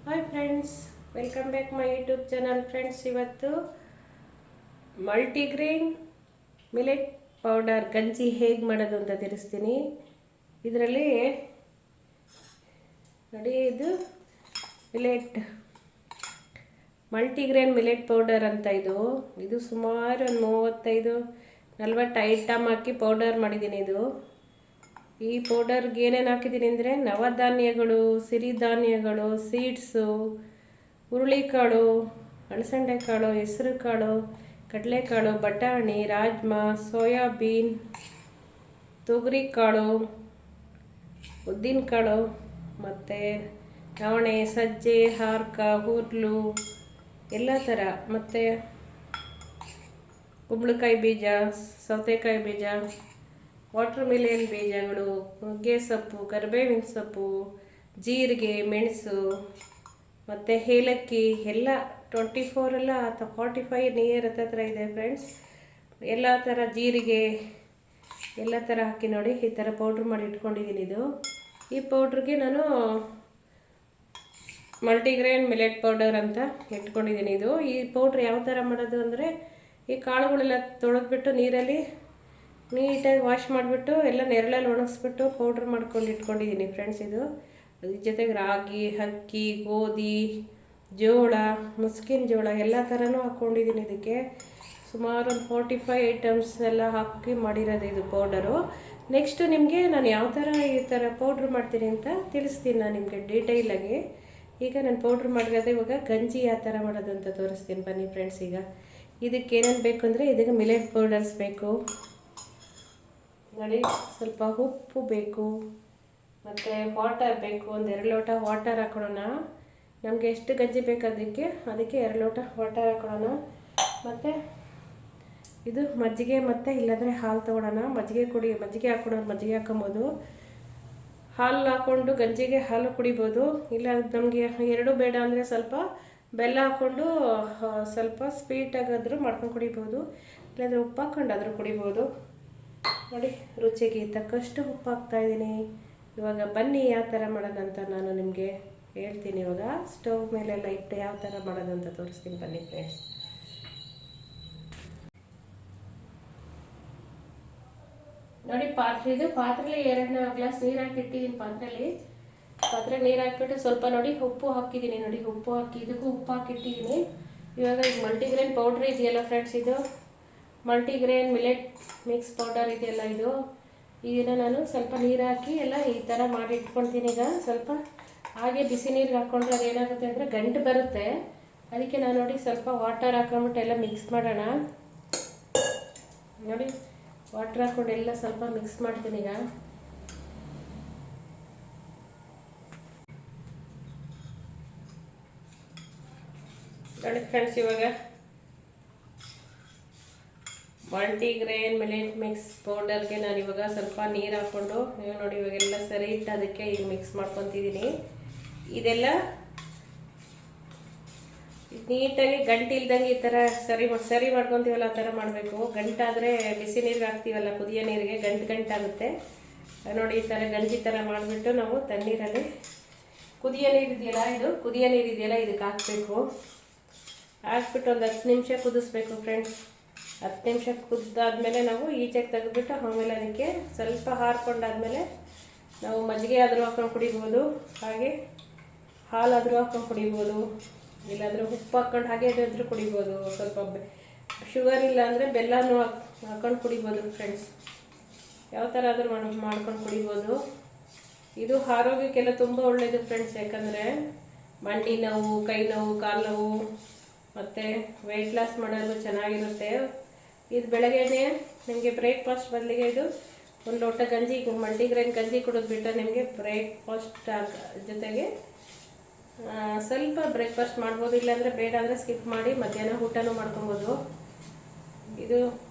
Hi friends, welcome back my YouTube channel. Friends, ಇವತ್ತು multigrain millet powder ಗಂಜಿ ಹೇಗೆ ಮಾಡೋದು ಅಂತ ತಿಳಿಸ್ತೀನಿ. ಇದರಲ್ಲಿ ನೋಡಿ, ಇದು ಮಲ್ಟಿಗ್ರೇನ್ ಮಿಲೆಟ್ ಪೌಡರ್ ಅಂತ. ಇದು ಸುಮಾರು ಒಂದು 35-40 ಐಟಮ್ ಹಾಕಿ ಪೌಡರ್ ಮಾಡಿದ್ದೀನಿ. ಈ ಪೌಡರ್ಗೆ ಏನೇನು ಹಾಕಿದ್ದೀನಿ ಅಂದರೆ ನವಧಾನ್ಯಗಳು, ಸಿರಿಧಾನ್ಯಗಳು, ಸೀಡ್ಸು, ಹುರುಳಿಕಾಳು, ಅಲಸಂದೆಕಾಳು, ಹೆಸರು ಕಾಳು, ಕಡಲೆಕಾಳು, ಬಟಾಣಿ, ರಾಜ್ಮಾ, ಸೋಯಾಬೀನ್, ತೊಗರಿಕಾಳು, ಉದ್ದಿನಕಾಳು, ಮತ್ತು ನವಣೆ, ಸಜ್ಜೆ, ಹಾರ್ಕ, ಹುರ್ಲು ಎಲ್ಲ ಥರ, ಮತ್ತು ಕುಂಬಳಕಾಯಿ ಬೀಜ, ಸೌತೆಕಾಯಿ ಬೀಜ, ವಾಟರ್ ಮಿಲಿಯನ್ ಬೀಜಗಳು, ನುಗ್ಗೆ ಸೊಪ್ಪು, ಕರಿಬೇವಿನ ಸೊಪ್ಪು, ಜೀರಿಗೆ, ಮೆಣಸು ಮತ್ತು ಏಲಕ್ಕಿ ಎಲ್ಲ 24 ಅಲ್ಲ ಅಥವಾ 45 ನಿಯರ್ ಹತ್ರ ಇದೆ ಫ್ರೆಂಡ್ಸ್. ಎಲ್ಲ ಥರ ಜೀರಿಗೆ ಎಲ್ಲ ಥರ ಹಾಕಿ ನೋಡಿ ಈ ಥರ ಪೌಡ್ರ್ ಮಾಡಿ ಇಟ್ಕೊಂಡಿದ್ದೀನಿ. ಈ ಪೌಡ್ರಿಗೆ ನಾನು ಮಲ್ಟಿಗ್ರೇನ್ ಮಿಲೆಟ್ ಪೌಡರ್ ಅಂತ ಇಟ್ಕೊಂಡಿದ್ದೀನಿ. ಈ ಪೌಡ್ರ್ ಯಾವ ಥರ ಮಾಡೋದು ಅಂದರೆ, ಈ ಕಾಳುಗಳೆಲ್ಲ ತೊಳೆದ್ಬಿಟ್ಟು ನೀರಲ್ಲಿ ನೀಟಾಗಿ ವಾಶ್ ಮಾಡಿಬಿಟ್ಟು ಎಲ್ಲ ನೆರಳಲ್ಲಿ ಒಣಗಿಸ್ಬಿಟ್ಟು ಪೌಡ್ರ್ ಮಾಡ್ಕೊಂಡು ಇಟ್ಕೊಂಡಿದ್ದೀನಿ ಫ್ರೆಂಡ್ಸ್. ಅದ್ರ ಜೊತೆಗೆ ರಾಗಿ, ಅಕ್ಕಿ, ಗೋಧಿ, ಜೋಳ, ಮುಸ್ಕಿನ ಜೋಳ ಎಲ್ಲ ಥರನೂ ಹಾಕ್ಕೊಂಡಿದ್ದೀನಿ. ಇದಕ್ಕೆ ಸುಮಾರು ಒಂದು 45 ಐಟಮ್ಸ್ ಎಲ್ಲ ಹಾಕಿ ಮಾಡಿರೋದು ಇದು ಪೌಡರು. ನೆಕ್ಸ್ಟು ನಿಮಗೆ ನಾನು ಯಾವ ಥರ ಈ ಥರ ಪೌಡ್ರ್ ಮಾಡ್ತೀನಿ ಅಂತ ತಿಳಿಸ್ತೀನಿ ನಾನು ನಿಮಗೆ ಡೀಟೈಲಾಗಿ. ಈಗ ನಾನು ಪೌಡ್ರ್ ಮಾಡಿರೋದು, ಇವಾಗ ಗಂಜಿ ಯಾವ ಥರ ಮಾಡೋದು ಅಂತ ತೋರಿಸ್ತೀನಿ ಬನ್ನಿ ಫ್ರೆಂಡ್ಸ್. ಈಗ ಇದಕ್ಕೆ ಏನೇನು ಬೇಕು ಅಂದರೆ, ಇದಕ್ಕೆ ಮಿಲೆಟ್ ಪೌಡರ್ಸ್ ಬೇಕು ನೋಡಿ, ಸ್ವಲ್ಪ ಉಪ್ಪು ಬೇಕು, ಮತ್ತು ವಾಟರ್ ಬೇಕು. ಒಂದು 2 ಲೋಟ ವಾಟರ್ ಹಾಕೊಳ್ಳೋಣ. ನಮಗೆ ಎಷ್ಟು ಗಂಜಿ ಬೇಕು ಅದಕ್ಕೆ 2 ಲೋಟ ವಾಟರ್ ಹಾಕೊಳ್ಳೋಣ. ಮತ್ತು ಇದು ಮಜ್ಜಿಗೆ, ಮತ್ತು ಇಲ್ಲಾಂದರೆ ಹಾಲು ತೊಗೊಳೋಣ. ಮಜ್ಜಿಗೆ ಹಾಕ್ಕೊಳೋದು, ಮಜ್ಜಿಗೆ ಹಾಕೊಬೋದು. ಹಾಲು ಹಾಕ್ಕೊಂಡು ಗಂಜಿಗೆ ಹಾಲು ಕುಡಿಬೋದು. ಇಲ್ಲ ನಮಗೆ ಎರಡೂ ಬೇಡ ಅಂದರೆ ಸ್ವಲ್ಪ ಬೆಲ್ಲ ಹಾಕ್ಕೊಂಡು ಸ್ವಲ್ಪ ಸ್ವೀಟಾಗಾದರೂ ಮಾಡ್ಕೊಂಡು ಕುಡಿಬೋದು. ಇಲ್ಲಾಂದರೆ ಉಪ್ಪು ಹಾಕ್ಕೊಂಡಾದರೂ ಕುಡಿಬೋದು. ನೋಡಿ, ರುಚಿಗೆ ತಕ್ಕಷ್ಟು ಉಪ್ಪು ಹಾಕ್ತಾಯಿದ್ದೀನಿ. ಇವಾಗ ಬನ್ನಿ ಯಾವ ಥರ ಮಾಡೋದಂತ ನಾನು ನಿಮಗೆ ಹೇಳ್ತೀನಿ. ಇವಾಗ ಸ್ಟವ್ ಮೇಲೆಲ್ಲ ಇಟ್ಟು ಯಾವ ಥರ ಮಾಡೋದಂತ ತೋರಿಸ್ತೀನಿ ಬನ್ನಿ ಫ್ರೆಂಡ್ಸ್. ನೋಡಿ, ಪಾತ್ರೆಲಿ 2 ಗ್ಲಾಸ್ ನೀರು ಹಾಕಿಟ್ಟಿದ್ದೀನಿ. ಪಾತ್ರೆ ನೀರು ಹಾಕಿಬಿಟ್ಟು ಸ್ವಲ್ಪ ನೋಡಿ ಉಪ್ಪು ಹಾಕಿದ್ದೀನಿ. ನೋಡಿ, ಉಪ್ಪು ಹಾಕಿ ಇದಕ್ಕೂ ಉಪ್ಪು ಹಾಕಿಟ್ಟಿದ್ದೀನಿ. ಇವಾಗ ಈಗ ಮಲ್ಟಿಗ್ರೇನ್ ಪೌಡ್ರ್ ಇದೆಯಲ್ಲ ಫ್ರೆಂಡ್ಸ್, ಇದು ಮಲ್ಟಿಗ್ರೇನ್ ಮಿಲೆಟ್ ಮಿಕ್ಸ್ ಪೌಡರ್ ಇದೆಯಲ್ಲ, ಇದನ್ನು ನಾನು ಸ್ವಲ್ಪ ನೀರು ಹಾಕಿ ಎಲ್ಲ ಈ ಥರ ಮಾಡಿ ಇಟ್ಕೊಳ್ತೀನಿ. ಈಗ ಸ್ವಲ್ಪ ಹಾಗೆ ಬಿಸಿ ನೀರಿಗೆ ಹಾಕ್ಕೊಂಡ್ರೆ ಅದೇನಾಗುತ್ತೆ ಅಂದರೆ ಗಂಟು ಬರುತ್ತೆ. ಅದಕ್ಕೆ ನಾನು ನೋಡಿ ಸ್ವಲ್ಪ ವಾಟರ್ ಹಾಕೊಂಡ್ಬಿಟ್ಟು ಎಲ್ಲ ಮಿಕ್ಸ್ ಮಾಡೋಣ. ನೋಡಿ, ವಾಟರ್ ಹಾಕ್ಕೊಂಡು ಎಲ್ಲ ಸ್ವಲ್ಪ ಮಿಕ್ಸ್ ಮಾಡ್ತೀನಿ. ಈಗ ನೋಡಿ ಫ್ರೆಂಡ್ಸ್, ಇವಾಗ ಮಲ್ಟಿಗ್ರೇನ್ ಮಿಲೆಟ್ ಮಿಕ್ಸ್ ಪೌಡರ್ಗೆ ನಾನು ಇವಾಗ ಸ್ವಲ್ಪ ನೀರು ಹಾಕ್ಕೊಂಡು, ನೀವು ನೋಡಿ ಇವಾಗೆಲ್ಲ ಸರಿ ಇಟ್ಟು ಅದಕ್ಕೆ ಈಗ ಮಿಕ್ಸ್ ಮಾಡ್ಕೊತಿದ್ದೀನಿ. ಇದೆಲ್ಲ ನೀಟಾಗಿ ಗಂಟು ಇಲ್ದಂಗೆ ಈ ಥರ ಸರಿ ಮಾಡ್ಕೊತೀವಲ್ಲ ಆ ಥರ ಮಾಡಬೇಕು. ಗಂಟಾದರೆ ಬಿಸಿ ನೀರಿಗೆ ಹಾಕ್ತೀವಲ್ಲ, ಕುದಿಯೋ ನೀರಿಗೆ ಗಂಟಾಗುತ್ತೆ. ನೋಡಿ, ಈ ಥರ ಗಂಜಿ ಥರ ಮಾಡಿಬಿಟ್ಟು ನಾವು ತಣ್ಣೀರಲ್ಲಿ ಕುದಿಯೋ ನೀರಿದೆಯಲ್ಲ ಇದಕ್ಕೆ ಹಾಕಬೇಕು. ಹಾಕ್ಬಿಟ್ಟು ಒಂದು 10 ನಿಮಿಷ ಕುದಿಸ್ಬೇಕು ಫ್ರೆಂಡ್ಸ್. 10 ನಿಮಿಷ ಕುದ್ದಾದ್ಮೇಲೆ ನಾವು ಈಚೆಗೆ ತೆಗೆದ್ಬಿಟ್ಟು ಆಮೇಲೆ ಅದಕ್ಕೆ ಸ್ವಲ್ಪ ಹಾರ್ಕೊಂಡಾದ್ಮೇಲೆ ನಾವು ಮಜ್ಜಿಗೆ ಆದರೂ ಹಾಕೊಂಡು ಕುಡಿಬೋದು, ಹಾಗೆ ಹಾಲಾದರೂ ಹಾಕೊಂಡು ಕುಡಿಬೋದು, ಇಲ್ಲಾಂದರೆ ಉಪ್ಪು ಹಾಕ್ಕೊಂಡು ಹಾಗೆ ಅದಾದರೂ ಕುಡಿಬೋದು. ಸ್ವಲ್ಪ ಶುಗರ್ ಇಲ್ಲ ಅಂದರೆ ಬೆಲ್ಲನೂ ಹಾಕ್ಕೊಂಡು ಕುಡಿಬೋದು ಫ್ರೆಂಡ್ಸ್. ಯಾವ ಥರ ಆದರೂ ಮಾಡ್ಕೊಂಡು ಕುಡಿಬೋದು. ಇದು ಆರೋಗ್ಯಕ್ಕೆಲ್ಲ ತುಂಬ ಒಳ್ಳೆಯದು ಫ್ರೆಂಡ್ಸ್. ಯಾಕಂದರೆ ಮಂಡಿ ನೋವು, ಕೈ ನೋವು, ಕಾಲು ನೋವು ಮತ್ತು ವೆಯ್ಟ್ ಲಾಸ್ ಮಾಡೋದು ಚೆನ್ನಾಗಿರುತ್ತೆ. ಇದು ಬೆಳಗ್ಗೆನೇ ನಿಮಗೆ ಬ್ರೇಕ್ಫಾಸ್ಟ್ ಬದಲಿಗೆ ಇದು 1 ಲೋಟ ಗಂಜಿ, ಮಲ್ಟಿಗ್ರೇನ್ ಗಂಜಿ ಕುಡಿದ್ಬಿಟ್ಟು ನಿಮಗೆ ಬ್ರೇಕ್ಫಾಸ್ಟ್ ಜೊತೆಗೆ ಸ್ವಲ್ಪ ಬ್ರೇಕ್ಫಾಸ್ಟ್ ಮಾಡ್ಬೋದು. ಇಲ್ಲಾಂದರೆ ಬೇಡ ಅಂದರೆ ಸ್ಕಿಪ್ ಮಾಡಿ ಮಧ್ಯಾಹ್ನ ಊಟನೂ ಮಾಡ್ಕೊಬೋದು. ಇದು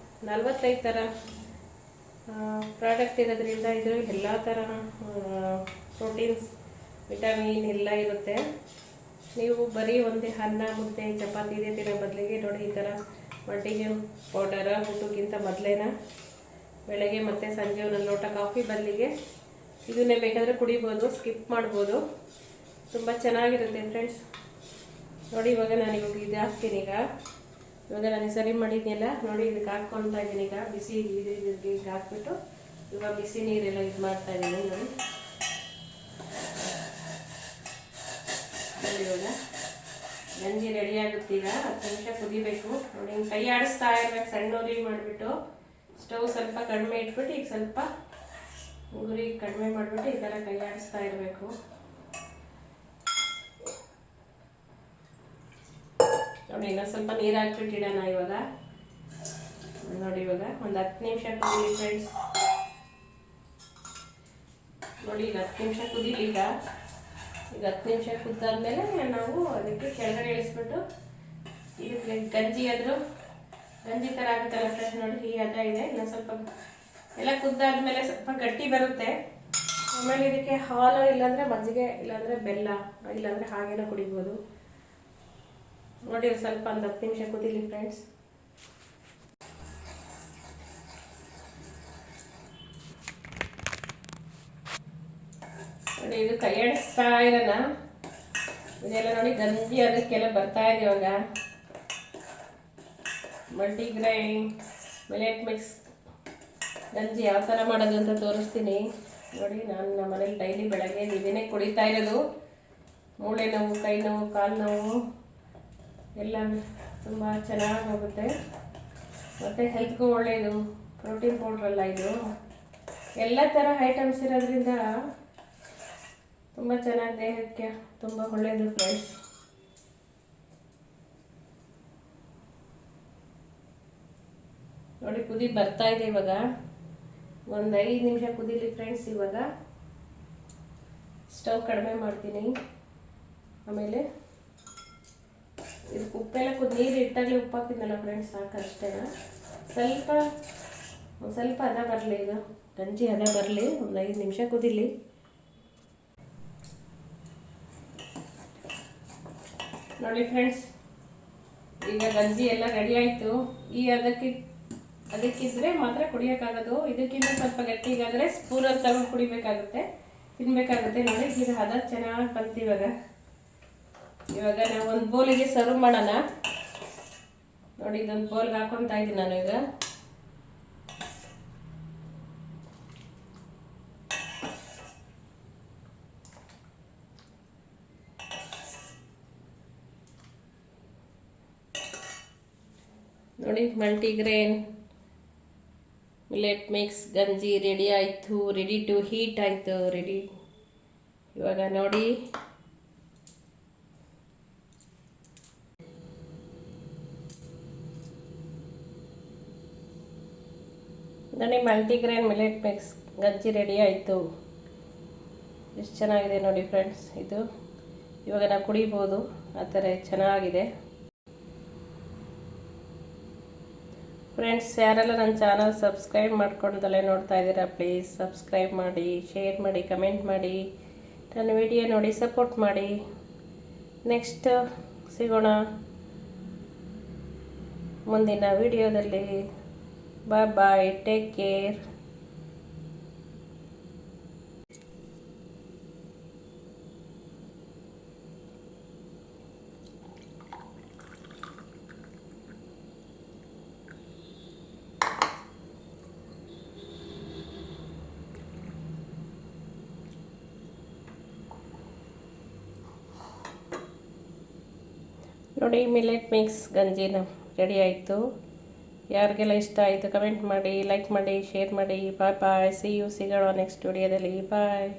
45 ಥರ ಪ್ರಾಡಕ್ಟ್ ಇರೋದ್ರಿಂದ ಇದು ಎಲ್ಲ ಥರ ಪ್ರೋಟೀನ್ಸ್, ವಿಟಮಿನ್ ಎಲ್ಲ ಇರುತ್ತೆ. ನೀವು ಬರೀ ಒಂದೇ ಅನ್ನ, ಮುದ್ದೆ, ಚಪಾತಿ ಇದೆ ತಿನ್ನೋ ಬದಲಿಗೆ ನೋಡಿ ಈ ಥರ ಮಲ್ಟಿಗ್ರೇನ್ ಪೌಡರ ಊಟಕ್ಕಿಂತ ಮೊದಲೇನ ಬೆಳಗ್ಗೆ ಮತ್ತು ಸಂಜೆ 1 ಲೋಟ ಕಾಫಿ ಬದಲಿಗೆ ಇದನ್ನೇ ಬೇಕಾದರೆ ಕುಡಿಬೋದು, ಸ್ಕಿಪ್ ಮಾಡ್ಬೋದು. ತುಂಬ ಚೆನ್ನಾಗಿರುತ್ತೆ ಫ್ರೆಂಡ್ಸ್. ನೋಡಿ ಇವಾಗ ನಾನು ಇದು ಹಾಕ್ತೀನಿ. ಇವಾಗ ನಾನು ಸರಿ ಮಾಡಿದ್ನೆಲ್ಲ ನೋಡಿ ಇದಕ್ಕೆ ಹಾಕ್ಕೊಳ್ತಾ ಇದ್ದೀನಿ. ಈಗ ಬಿಸಿ ಇದಕ್ಕೆ ಹಾಕ್ಬಿಟ್ಟು ಇವಾಗ ಬಿಸಿ ನೀರೆಲ್ಲ ಇದು ಮಾಡ್ತಾ ಇದ್ದೀನಿ. ನೋಡಿ ಇವಾಗ ಗಂಜಿ ರೆಡಿ ಆಗುತ್ತೆ. ಈಗ 10 ನಿಮಿಷ ಕುದಿಬೇಕು. ನೋಡಿ ಹಿಂಗೆ ಕೈ ಆಡಿಸ್ತಾ ಇರ್ಬೇಕು, ಸಣ್ಣ ಉರಿ ಮಾಡಿಬಿಟ್ಟು. ಸ್ಟವ್ ಸ್ವಲ್ಪ ಕಡಿಮೆ ಇಟ್ಬಿಟ್ಟು ಈಗ ಸ್ವಲ್ಪ ಉರಿ ಕಡಿಮೆ ಮಾಡಿಬಿಟ್ಟು ಈ ಥರ ಕೈ ಆಡಿಸ್ತಾ ಇರಬೇಕು. ನೋಡಿ ಇನ್ನೊಂದು ಸ್ವಲ್ಪ ನೀರು ಹಾಕ್ಬಿಟ್ಟಿಡೋಣ ಇವಾಗ. ನೋಡಿ ಇವಾಗ ಒಂದು 10 ನಿಮಿಷ ಕುದೀಲಿ ಫ್ರೆಂಡ್ಸ್. ನೋಡಿ ಈಗ 10 ನಿಮಿಷ ಕುದೀಲಿ. ಈಗ 10 ನಿಮಿಷ ಕುದ್ದಾದ್ಮೇಲೆ ನಾವು ಅದಕ್ಕೆ ಕೆಳಗಡೆ ಇಳಿಸ್ಬಿಟ್ಟು ಇದಕ್ಕೆ ಗಂಜಿ ಥರ ಆಗುತ್ತಲ್ಲ ಫ್ರೆಂಡ್ಸ್. ನೋಡಿ ಈ ಹದ ಇದೆ. ಇನ್ನೊಂದು ಸ್ವಲ್ಪ ಎಲ್ಲ ಕುದ್ದಾದ್ಮೇಲೆ ಸ್ವಲ್ಪ ಗಟ್ಟಿ ಬರುತ್ತೆ. ಆಮೇಲೆ ಇದಕ್ಕೆ ಹಾಲು ಇಲ್ಲಾಂದರೆ ಮಜ್ಜಿಗೆ ಇಲ್ಲಾಂದರೆ ಬೆಲ್ಲ ಇಲ್ಲಾಂದರೆ ಹಾಗೇನೋ ಕುಡಿಬೋದು. ನೋಡಿ ಸ್ವಲ್ಪ ಒಂದು 10 ನಿಮಿಷ ಕುದೀಲಿ ಫ್ರೆಂಡ್ಸ್. ನೋಡಿ ಇದು ಕೈ ಆಡಿಸ್ತಾ ಇರೋಣ. ಇದೆಲ್ಲ ನೋಡಿ ಗಂಜಿ ಅದಕ್ಕೆಲ್ಲ ಬರ್ತಾ ಇದೆ ಇವಾಗ. ಮಲ್ಟಿಗ್ರೈನ್ ಮಿಲೆಟ್ ಮಿಕ್ಸ್ ಗಂಜಿ ಯಾವ ಥರ ಮಾಡೋದು ಅಂತ ತೋರಿಸ್ತೀನಿ. ನೋಡಿ ನಾನು ನಮ್ಮ ಮನೇಲಿ ಡೈಲಿ ಬೆಳಗ್ಗೆ ಇದನ್ನೇ ಕುಡಿತಾ ಇರೋದು. ಮೂಳೆ ನೋವು, ಕೈ ನೋವು, ಕಾಲು ನೋವು ಎಲ್ಲ ತುಂಬ ಚೆನ್ನಾಗಿ ಹೋಗುತ್ತೆ. ಮತ್ತು ಹೆಲ್ತ್ಗೂ ಒಳ್ಳೆಯದು. ಪ್ರೋಟೀನ್ ಪೌಡ್ರಲ್ಲ ಇದು. ಎಲ್ಲ ಥರ ಐಟಮ್ಸ್ ಇರೋದ್ರಿಂದ ತುಂಬ ಚೆನ್ನಾಗಿ ದೇಹಕ್ಕೆ ತುಂಬ ಒಳ್ಳೆಯದು ಫ್ರೆಂಡ್ಸ್. ನೋಡಿ ಕುದಿ ಬರ್ತಾ ಇದೆ ಇವಾಗ. ಒಂದು 5 ನಿಮಿಷ ಕುದೀಲಿ ಫ್ರೆಂಡ್ಸ್. ಇವಾಗ ಸ್ಟವ್ ಕಡಿಮೆ ಮಾಡ್ತೀನಿ. ಆಮೇಲೆ ಇದಕ್ಕೆ ಉಪ್ಪೆಲ್ಲ ನೀರು ಇಟ್ಟಾಗಲೇ ಉಪ್ಪು ಹಾಕಿದ್ನಲ್ಲ ಫ್ರೆಂಡ್ಸ್, ಸಾಕಷ್ಟೇ. ಸ್ವಲ್ಪ ಹದ ಬರಲಿ. ಇದು ಗಂಜಿ ಹದ ಬರಲಿ. ಒಂದು 5 ನಿಮಿಷ ಕುದೀಲಿ. ನೋಡಿ ಫ್ರೆಂಡ್ಸ್, ಈಗ ಗಂಜಿ ಎಲ್ಲ ರೆಡಿ ಆಯಿತು. ಈ ಅದಕ್ಕಿದ್ರೆ ಮಾತ್ರ ಕುಡಿಯೋಕ್ಕಾಗೋದು. ಇದಕ್ಕಿಂತ ಸ್ವಲ್ಪ ಗಟ್ಟಿಗಾದರೆ ಸ್ಪೂನಲ್ಲಿ ತಗೊಂಡು ಕುಡಿಬೇಕಾಗುತ್ತೆ, ತಿನ್ನಬೇಕಾಗುತ್ತೆ. ನೋಡಿ ಇದು ಹದ ಚೆನ್ನಾಗಿ ಬಂತು. ಇವಾಗ ನಾವು ಒಂದು ಬೌಲಿಗೆ ಸರ್ವ್ ಮಾಡೋಣ. ನೋಡಿ ಇದೊಂದು ಬೌಲ್ಗೆ ಹಾಕೊತಾ ಇದ್ದೀನಿ ನಾನು ಈಗ. ನೋಡಿ ಮಲ್ಟಿಗ್ರೇನ್ ಮಿಲೆಟ್ ಮಿಕ್ಸ್ ಗಂಜಿ ರೆಡಿ ಆಯಿತು. ರೆಡಿ ಟು ಹೀಟ್ ಆಯಿತು. ರೆಡಿ ಇವಾಗ ನೋಡಿ ಮಲ್ಟಿಗ್ರೇನ್ ಮಿಲೆಟ್ ಮಿಕ್ಸ್ ಗಂಜಿ ರೆಡಿ ಆಯಿತು. ಎಷ್ಟು ಚೆನ್ನಾಗಿದೆ ನೋಡಿ ಫ್ರೆಂಡ್ಸ್. ಇದು ಇವಾಗ ನಾವು ಕುಡಿಬೋದು, ಆ ಥರ ಚೆನ್ನಾಗಿದೆ ಫ್ರೆಂಡ್ಸ್. ಯಾರೆಲ್ಲ ನನ್ನ ಚಾನಲ್ ಸಬ್ಸ್ಕ್ರೈಬ್ ಮಾಡ್ಕೊಂಡಲ್ಲೇ ನೋಡ್ತಾ ಇದ್ದೀರಾ, ಪ್ಲೀಸ್ ಸಬ್ಸ್ಕ್ರೈಬ್ ಮಾಡಿ, ಶೇರ್ ಮಾಡಿ, ಕಮೆಂಟ್ ಮಾಡಿ, ನನ್ನ ವಿಡಿಯೋ ನೋಡಿ ಸಪೋರ್ಟ್ ಮಾಡಿ. ನೆಕ್ಸ್ಟ್ ಸಿಗೋಣ ಮುಂದಿನ ವಿಡಿಯೋದಲ್ಲಿ. ಬಾಯ್ ಬಾಯ್, ಟೇಕ್ ಕೇರ್. ನೋಡಿ ಮಿಲೆಟ್ ಮಿಕ್ಸ್ ಗಂಜಿನ ರೆಡಿ ಆಯಿತು. ಯಾರಿಗೆಲ್ಲ ಇಷ್ಟ ಆಯಿತು ಕಮೆಂಟ್ ಮಾಡಿ, ಲೈಕ್ ಮಾಡಿ, ಶೇರ್ ಮಾಡಿ. ಬಾಯ್ ಬಾಯ್, ಸಿ ಯು, ಸಿಗೋಣ ನೆಕ್ಸ್ಟ್ ವಿಡಿಯೋದಲ್ಲಿ. ಬಾಯ್.